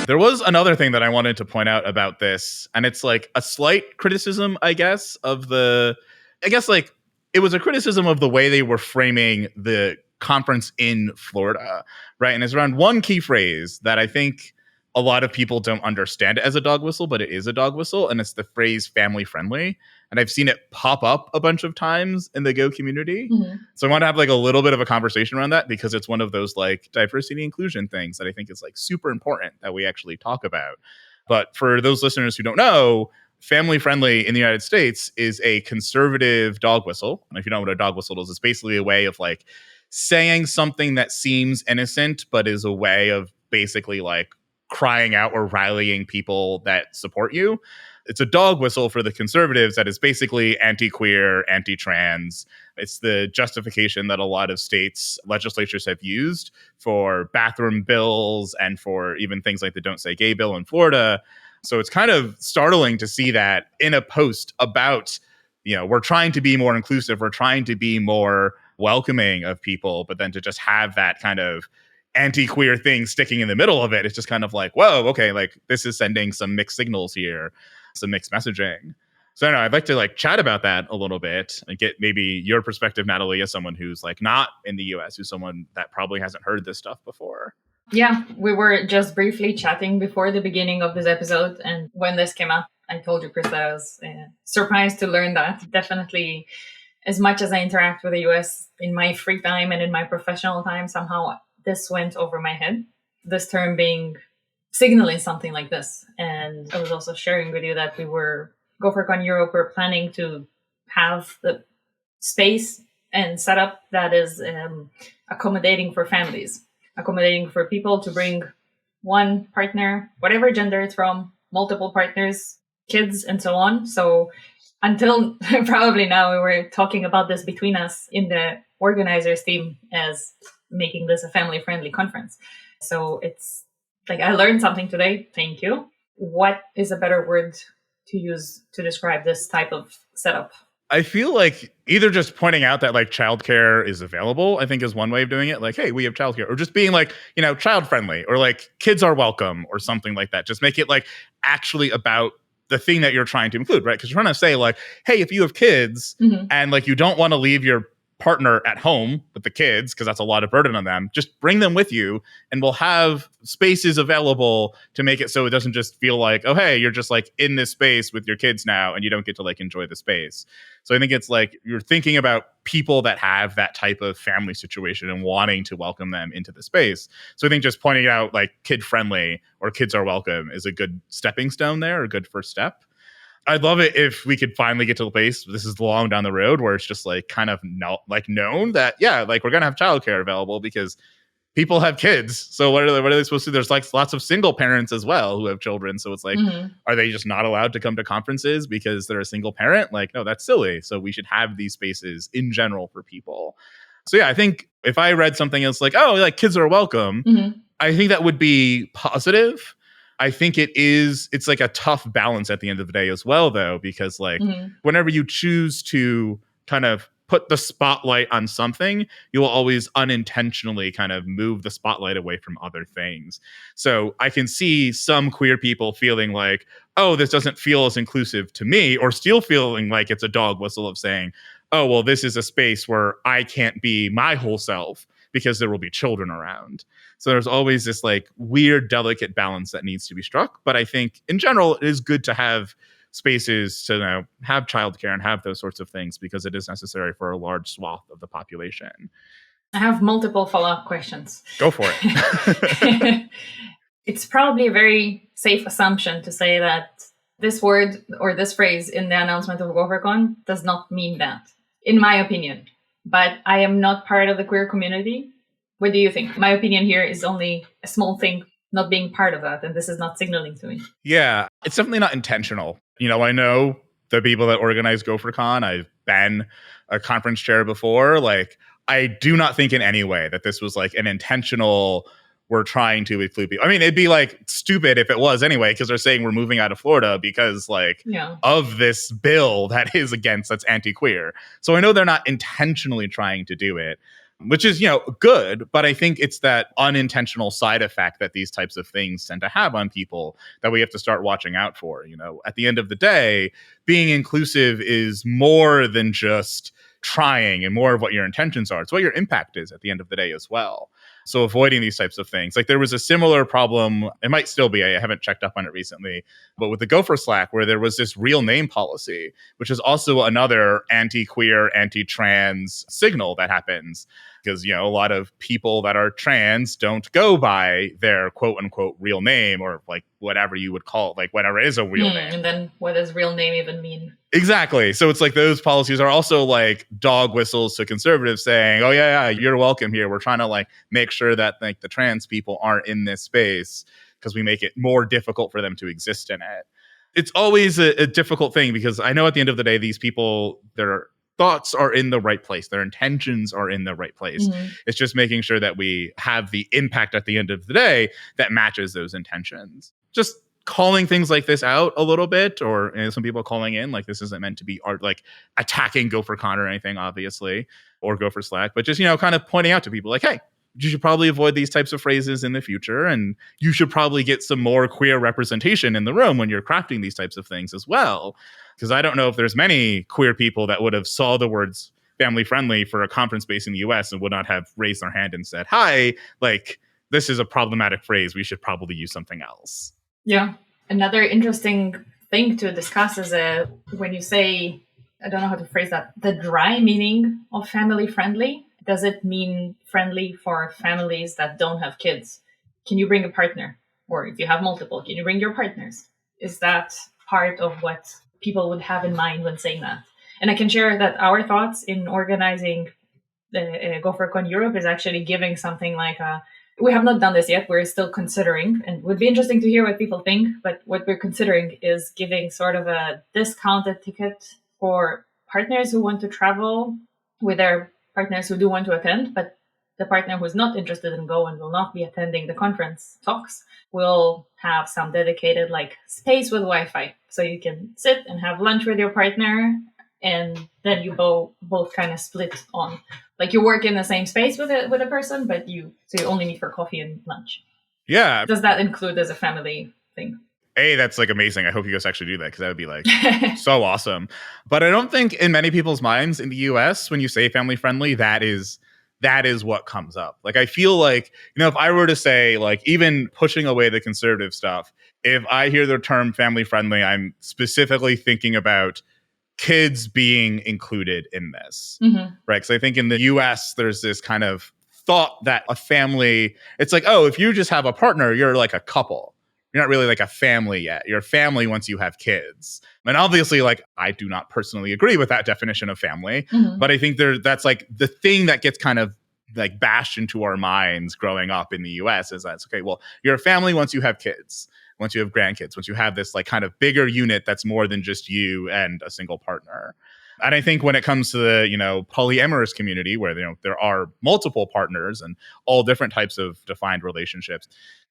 There was another thing that I wanted to point out about this, and it's like a slight criticism, I guess, like it was a criticism of the way they were framing the conference in Florida, right? And it's around one key phrase that I think a lot of people don't understand as a dog whistle, but it is a dog whistle, and it's the phrase family friendly. And I've seen it pop up a bunch of times in the Go community. Mm-hmm. So I want to have like a little bit of a conversation around that because it's one of those like diversity inclusion things that I think is like super important that we actually talk about. But for those listeners who don't know, family friendly in the United States is a conservative dog whistle. And if you don't know what a dog whistle is, it's basically a way of like saying something that seems innocent, but is a way of basically like crying out or rallying people that support you. It's a dog whistle for the conservatives that is basically anti-queer, anti-trans. It's the justification that a lot of states' legislatures have used for bathroom bills and for even things like the Don't Say Gay bill in Florida. So it's kind of startling to see that in a post about, we're trying to be more inclusive, we're trying to be more welcoming of people, but then to just have that kind of anti-queer thing sticking in the middle of it, it's just kind of like, whoa, okay, like this is sending some mixed signals here, some mixed messaging. So I don't know, I'd like to like chat about that a little bit and get maybe your perspective, Natalie, as someone who's like not in the US, who's someone that probably hasn't heard this stuff before. Yeah, we were just briefly chatting before the beginning of this episode, and when this came up, I told you, Kris, that I was surprised to learn that. Definitely, as much as I interact with the US in my free time and in my professional time, somehow this went over my head. This term being signaling something like this. And I was also sharing with you that we were, GopherCon Europe, we're planning to have the space and setup that is accommodating for families, accommodating for people to bring one partner, whatever gender it's from, multiple partners, kids, and so on. So until probably now, we were talking about this between us in the organizers team as making this a family-friendly conference. So it's like I learned something today. Thank you. What is a better word to use to describe this type of setup? I feel like either just pointing out that like childcare is available, I think is one way of doing it. Like, hey, we have childcare, or just being like, child friendly, or like kids are welcome, or something like that. Just make it like actually about the thing that you're trying to include, right? Because you're trying to say like, hey, if you have kids and like you don't want to leave your partner at home with the kids, because that's a lot of burden on them, just bring them with you, and we'll have spaces available to make it so it doesn't just feel like, oh, hey, you're just like in this space with your kids now and you don't get to like enjoy the space. So I think it's like you're thinking about people that have that type of family situation and wanting to welcome them into the space. So I think just pointing out like kid friendly or kids are welcome is a good stepping stone there, a good first step. I'd love it if we could finally get to the place, this is long down the road, where it's just like kind of known that, yeah, like we're going to have childcare available because people have kids. So what are they supposed to do? There's like lots of single parents as well who have children. So it's like, are they just not allowed to come to conferences because they're a single parent? Like, no, that's silly. So we should have these spaces in general for people. So yeah, I think if I read something else like, oh, like kids are welcome, I think that would be positive. I think it's like a tough balance at the end of the day as well, though, because like whenever you choose to kind of put the spotlight on something, you will always unintentionally kind of move the spotlight away from other things. So I can see some queer people feeling like, oh, this doesn't feel as inclusive to me, or still feeling like it's a dog whistle of saying, oh, well, this is a space where I can't be my whole self because there will be children around. So there's always this like weird, delicate balance that needs to be struck. But I think in general, it is good to have spaces to have childcare and have those sorts of things because it is necessary for a large swath of the population. I have multiple follow-up questions. Go for it. It's probably a very safe assumption to say that this word or this phrase in the announcement of GopherCon does not mean that, in my opinion. But I am not part of the queer community. What do you think? My opinion here is only a small thing, not being part of that, and this is not signaling to me. Yeah, it's definitely not intentional. I know the people that organize GopherCon. I've been a conference chair before. Like, I do not think in any way that this was like an intentional, we're trying to include people. I mean, it'd be like stupid if it was anyway, because they're saying we're moving out of Florida because like of this bill that's anti-queer. So I know they're not intentionally trying to do it, which is, good. But I think it's that unintentional side effect that these types of things tend to have on people that we have to start watching out for. At the end of the day, being inclusive is more than just trying and more of what your intentions are. It's what your impact is at the end of the day as well. So avoiding these types of things. Like there was a similar problem, it might still be, I haven't checked up on it recently, but with the Gopher Slack where there was this real name policy, which is also another anti-queer, anti-trans signal that happens. Because, a lot of people that are trans don't go by their quote unquote real name or like whatever you would call it, like whatever is a real name. And then what does real name even mean? Exactly. So it's like those policies are also like dog whistles to conservatives saying, oh, yeah, you're welcome here. We're trying to like make sure that like the trans people aren't in this space because we make it more difficult for them to exist in it. It's always a difficult thing because I know at the end of the day, these people, their thoughts are in the right place. Their intentions are in the right place. It's just making sure that we have the impact at the end of the day that matches those intentions. Just calling things like this out a little bit, or some people calling in like this isn't meant to be art, like attacking GopherCon or anything, obviously, or Gopher Slack, but just, kind of pointing out to people like, hey, you should probably avoid these types of phrases in the future. And you should probably get some more queer representation in the room when you're crafting these types of things as well. Because I don't know if there's many queer people that would have saw the words family friendly for a conference based in the US and would not have raised their hand and said, hi, like this is a problematic phrase. We should probably use something else. Yeah. Another interesting thing to discuss is when you say, I don't know how to phrase that, the dry meaning of family friendly. Does it mean friendly for families that don't have kids? Can you bring a partner? Or if you have multiple, can you bring your partners? Is that part of what people would have in mind when saying that? And I can share that our thoughts in organizing the GopherCon Europe is actually giving something like we have not done this yet. We're still considering, and it would be interesting to hear what people think. But what we're considering is giving sort of a discounted ticket for partners who want to travel with their partners who do want to attend, but the partner who's not interested in go and will not be attending the conference talks will have some dedicated like space with Wi-Fi. So you can sit and have lunch with your partner, and then you both kind of split on, like you work in the same space with a person, but you only meet for coffee and lunch. Yeah. Does that include as a family thing? That's like amazing. I hope you guys actually do that, because that would be like so awesome. But I don't think in many people's minds in the US, when you say family friendly, that is what comes up. Like, I feel like, if I were to say, like, even pushing away the conservative stuff, if I hear the term family friendly, I'm specifically thinking about kids being included in this, right? Because I think in the US, there's this kind of thought that a family, it's like, oh, if you just have a partner, you're like a couple. You're not really like a family yet. You're a family once you have kids. And obviously, like, I do not personally agree with that definition of family, but I think that's like the thing that gets kind of like bashed into our minds growing up in the US is that, okay, well, you're a family once you have kids, once you have grandkids, once you have this like kind of bigger unit that's more than just you and a single partner. And I think when it comes to the, polyamorous community where, there are multiple partners and all different types of defined relationships,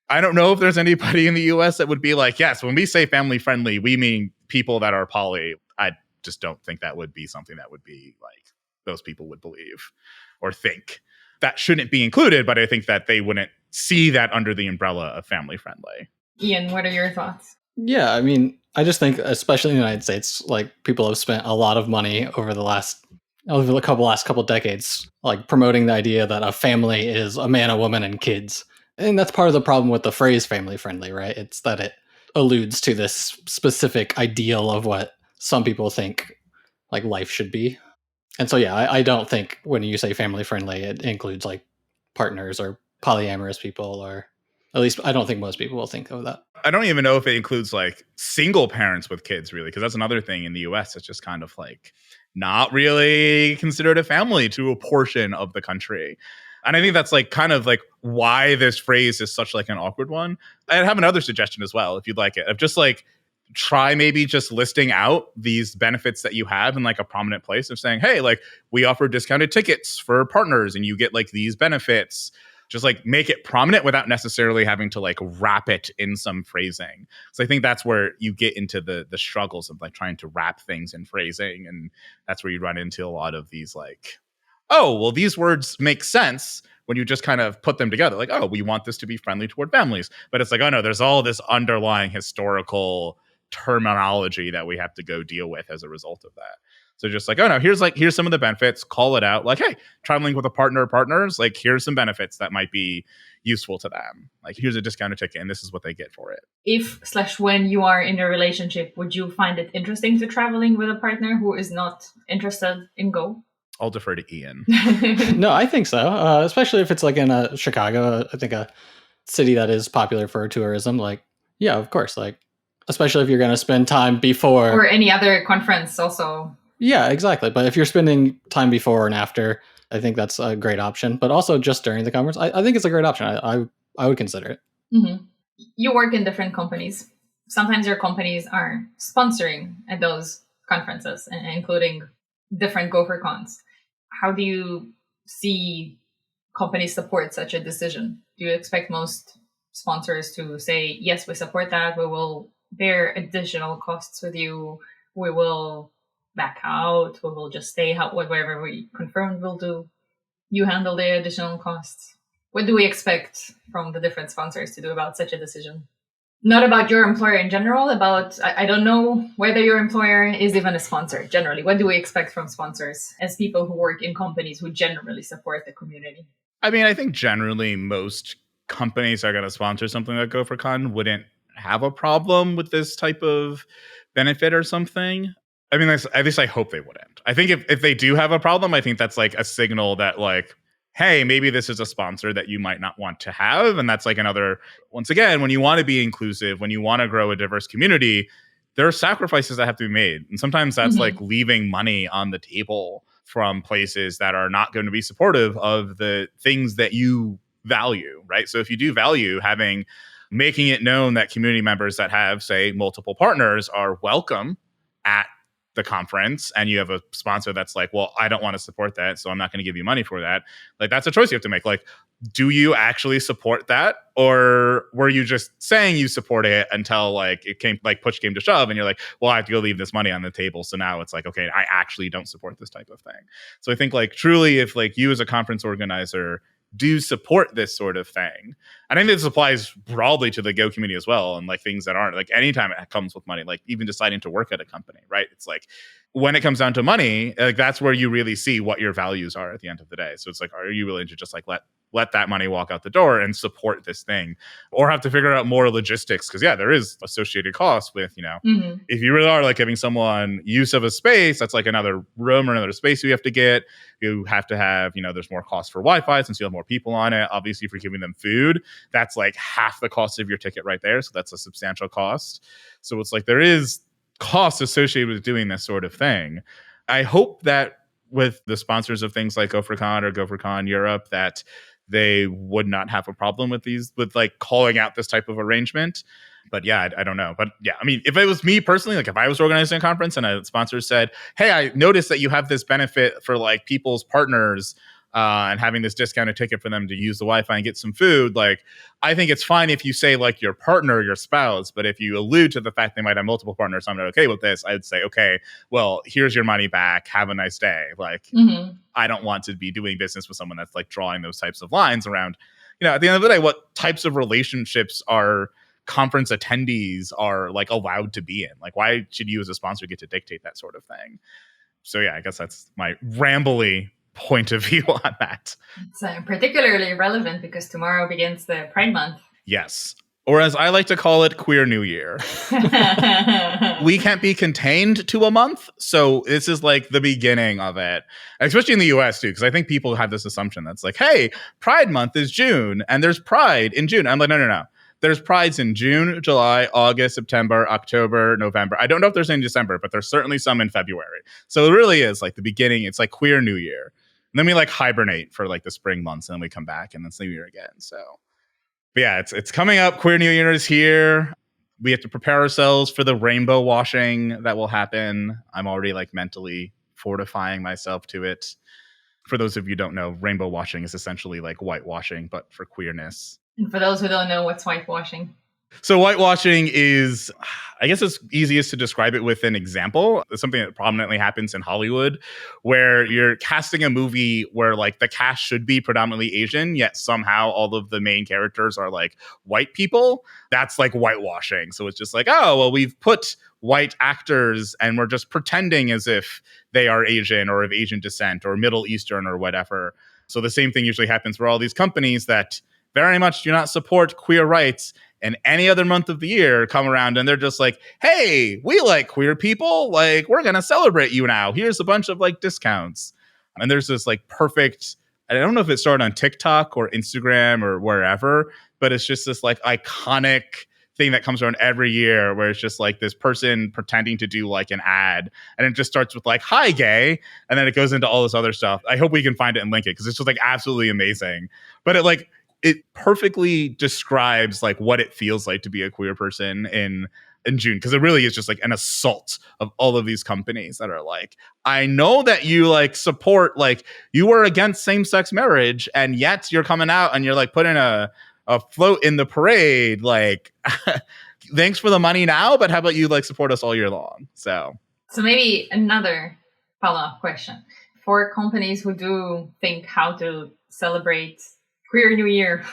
I don't know if there's anybody in the US that would be like, yes, when we say family friendly, we mean people that are poly. I just don't think that would be something that would be like those people would believe or think. That shouldn't be included, but I think that they wouldn't see that under the umbrella of family friendly. Ian, what are your thoughts? Yeah, I mean, I just think, especially in the United States, like, people have spent a lot of money over the last couple decades, like, promoting the idea that a family is a man, a woman, and kids. And that's part of the problem with the phrase family friendly, right? It's that it alludes to this specific ideal of what some people think like life should be. And so, yeah, I don't think when you say family friendly, it includes like partners or polyamorous people, or at least I don't think most people will think of that. I don't even know if it includes like single parents with kids, really, because that's another thing in the US. It's just kind of like not really considered a family to a portion of the country. And I think that's like kind of like why this phrase is such like an awkward one. I have another suggestion as well, if you'd like it, of just like try maybe just listing out these benefits that you have in like a prominent place of saying, hey, like, we offer discounted tickets for partners and you get like these benefits. Just like make it prominent without necessarily having to like wrap it in some phrasing. So I think that's where you get into the struggles of like trying to wrap things in phrasing. And that's where you run into a lot of these like, oh, well, these words make sense when you just kind of put them together. Like, oh, we want this to be friendly toward families. But it's like, oh, no, there's all this underlying historical terminology that we have to go deal with as a result of that. So just like, oh, no, here's some of the benefits. Call it out. Like, hey, traveling with a partner or partners, like, here's some benefits that might be useful to them. Like, here's a discounted ticket and this is what they get for it. If/when you are in a relationship, would you find it interesting to traveling with a partner who is not interested in Go? I'll defer to Ian. No, I think so. Especially if it's like in Chicago, I think a city that is popular for tourism. Like, yeah, of course. Like, especially if you're going to spend time before. Or any other conference also. Yeah, exactly. But if you're spending time before and after, I think that's a great option. But also just during the conference, I think it's a great option. I would consider it. Mm-hmm. You work in different companies. Sometimes your companies are sponsoring at those conferences, including different GopherCons. How do you see companies support such a decision? Do you expect most sponsors to say, yes, we support that, we will bear additional costs with you, we will back out, we will just stay whatever we confirmed we'll do, you handle the additional costs? What do we expect from the different sponsors to do about such a decision? Not about your employer in general, I don't know whether your employer is even a sponsor generally. What do we expect from sponsors as people who work in companies who generally support the community? I mean, I think generally most companies that are going to sponsor something like GopherCon wouldn't have a problem with this type of benefit or something. I mean, at least I hope they wouldn't. I think if they do have a problem, I think that's like a signal that like, hey, maybe this is a sponsor that you might not want to have. And that's like another, once again, when you want to be inclusive, when you want to grow a diverse community, there are sacrifices that have to be made. And sometimes that's like leaving money on the table from places that are not going to be supportive of the things that you value, right? So if you do value making it known that community members that have, say, multiple partners are welcome at the conference, and you have a sponsor that's like, well, I don't want to support that, so I'm not going to give you money for that. Like, that's a choice you have to make. Like, do you actually support that, or were you just saying you support it until like it came, like push came to shove, and you're like, well, I have to go leave this money on the table. So now it's like, okay, I actually don't support this type of thing. So I think like truly, if like you as a conference organizer do support this sort of thing. I think this applies broadly to the Go community as well. And like things that aren't like anytime it comes with money, like even deciding to work at a company, right? It's like when it comes down to money, like that's where you really see what your values are at the end of the day. So it's like, are you willing to just like let that money walk out the door and support this thing, or have to figure out more logistics? Because yeah, there is associated costs with, if you really are like giving someone use of a space, that's like another room or another space you have to get. You have to have, there's more cost for Wi-Fi since you have more people on it. Obviously, if you're giving them food, that's like half the cost of your ticket right there. So that's a substantial cost. So it's like there is costs associated with doing this sort of thing. I hope that with the sponsors of things like GopherCon or GopherCon Europe, that they would not have a problem with like calling out this type of arrangement. But yeah, I don't know. But yeah, I mean, if it was me personally, like if I was organizing a conference and a sponsor said, hey, I noticed that you have this benefit for like people's partners and having this discounted ticket for them to use the Wi-Fi and get some food, like I think it's fine if you say like your partner or your spouse, but if you allude to the fact they might have multiple partners, I'm not okay with this, I'd say, okay, well, here's your money back. Have a nice day. Like, I don't want to be doing business with someone that's like drawing those types of lines around, at the end of the day, what types of relationships are conference attendees are like allowed to be in? Like, why should you as a sponsor get to dictate that sort of thing? So yeah, I guess that's my rambly point of view on that. It's particularly relevant because tomorrow begins the Pride Month. Yes. Or as I like to call it, Queer New Year. We can't be contained to a month. So this is like the beginning of it, especially in the US too, because I think people have this assumption that's like, hey, Pride Month is June and there's Pride in June. I'm like, no. There's Prides in June, July, August, September, October, November. I don't know if there's any in December, but there's certainly some in February. So it really is like the beginning. It's like Queer New Year. And then we like hibernate for like the spring months and then we come back and then it's New Year again. So, but yeah, it's coming up. Queer New Year is here. We have to prepare ourselves for the rainbow washing that will happen. I'm already like mentally fortifying myself to it. For those of you who don't know, rainbow washing is essentially like whitewashing, but for queerness. And for those who don't know, what's whitewashing? So whitewashing is, I guess it's easiest to describe it with an example. It's something that prominently happens in Hollywood, where you're casting a movie where like the cast should be predominantly Asian, yet somehow all of the main characters are like white people. That's like whitewashing. So it's just like, oh, well, we've put white actors and we're just pretending as if they are Asian or of Asian descent or Middle Eastern or whatever. So the same thing usually happens for all these companies that very much do not support queer rights, and any other month of the year come around and they're just like, hey, we like queer people. Like, we're going to celebrate you now. Here's a bunch of like discounts. And there's this like perfect, I don't know if it started on TikTok or Instagram or wherever, but it's just this like iconic thing that comes around every year where it's just like this person pretending to do like an ad. And it just starts with like, hi, gay. And then it goes into all this other stuff. I hope we can find it and link it because it's just like absolutely amazing. But it perfectly describes like what it feels like to be a queer person in June, because it really is just like an assault of all of these companies that are like, I know that you like support, like you were against same-sex marriage and yet you're coming out and you're like putting a float in the parade, like thanks for the money now, but how about you like support us all year long? So maybe another follow-up question for companies who do think how to celebrate Queer New Year.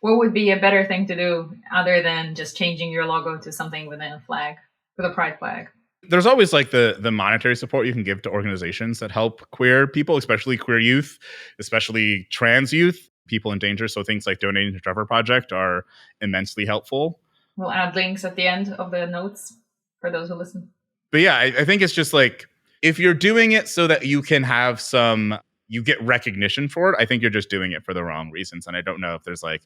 What would be a better thing to do other than just changing your logo to something with a flag, with a pride flag? There's always like the monetary support you can give to organizations that help queer people, especially queer youth, especially trans youth, people in danger. So things like donating to Trevor Project are immensely helpful. We'll add links at the end of the notes for those who listen. But yeah, I think it's just like, if you're doing it so that you can have you get recognition for it, I think you're just doing it for the wrong reasons. And I don't know if there's like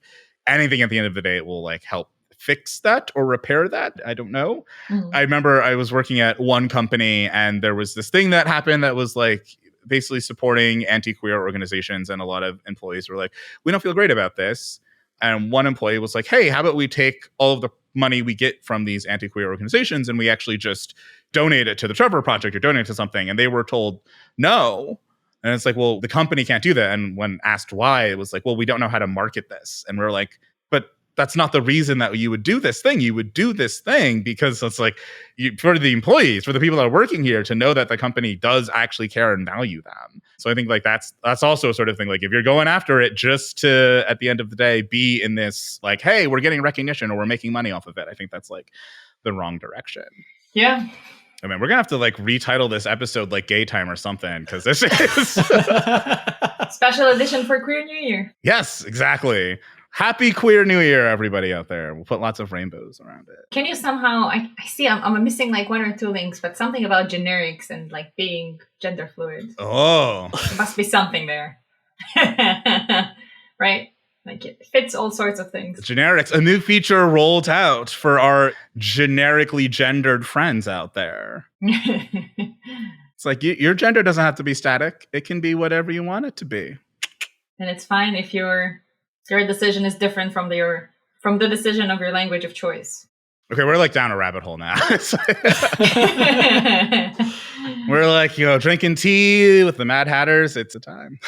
anything at the end of the day it will like help fix that or repair that. I don't know. I remember I was working at one company and there was this thing that happened that was like basically supporting anti-queer organizations. And a lot of employees were like, we don't feel great about this. And one employee was like, hey, how about we take all of the money we get from these anti-queer organizations and we actually just donate it to the Trevor Project or donate it to something? And they were told no. And it's like, well, the company can't do that. And when asked why, it was like, well, we don't know how to market this. And we're like, but that's not the reason that you would do this thing. You would do this thing because it's like for the employees, for the people that are working here to know that the company does actually care and value them. So I think like that's also a sort of thing. Like if you're going after it just to, at the end of the day, be in this like, hey, we're getting recognition or we're making money off of it. I think that's like the wrong direction. Yeah. I mean, we're gonna have to like retitle this episode like Gay Time or something because this is special edition for Queer New Year. Yes, exactly. Happy Queer New Year, everybody out there. We'll put lots of rainbows around it. Can you somehow, I see I'm missing like 1 or 2 links, but something about generics and like being gender fluid. Oh. There must be something there. Right? Like it fits all sorts of things. Generics, a new feature rolled out for our generically gendered friends out there. It's like your gender doesn't have to be static. It can be whatever you want it to be. And it's fine if your decision is different from the decision of your language of choice. Okay, we're like down a rabbit hole now. We're like, drinking tea with the Mad Hatters. It's a time.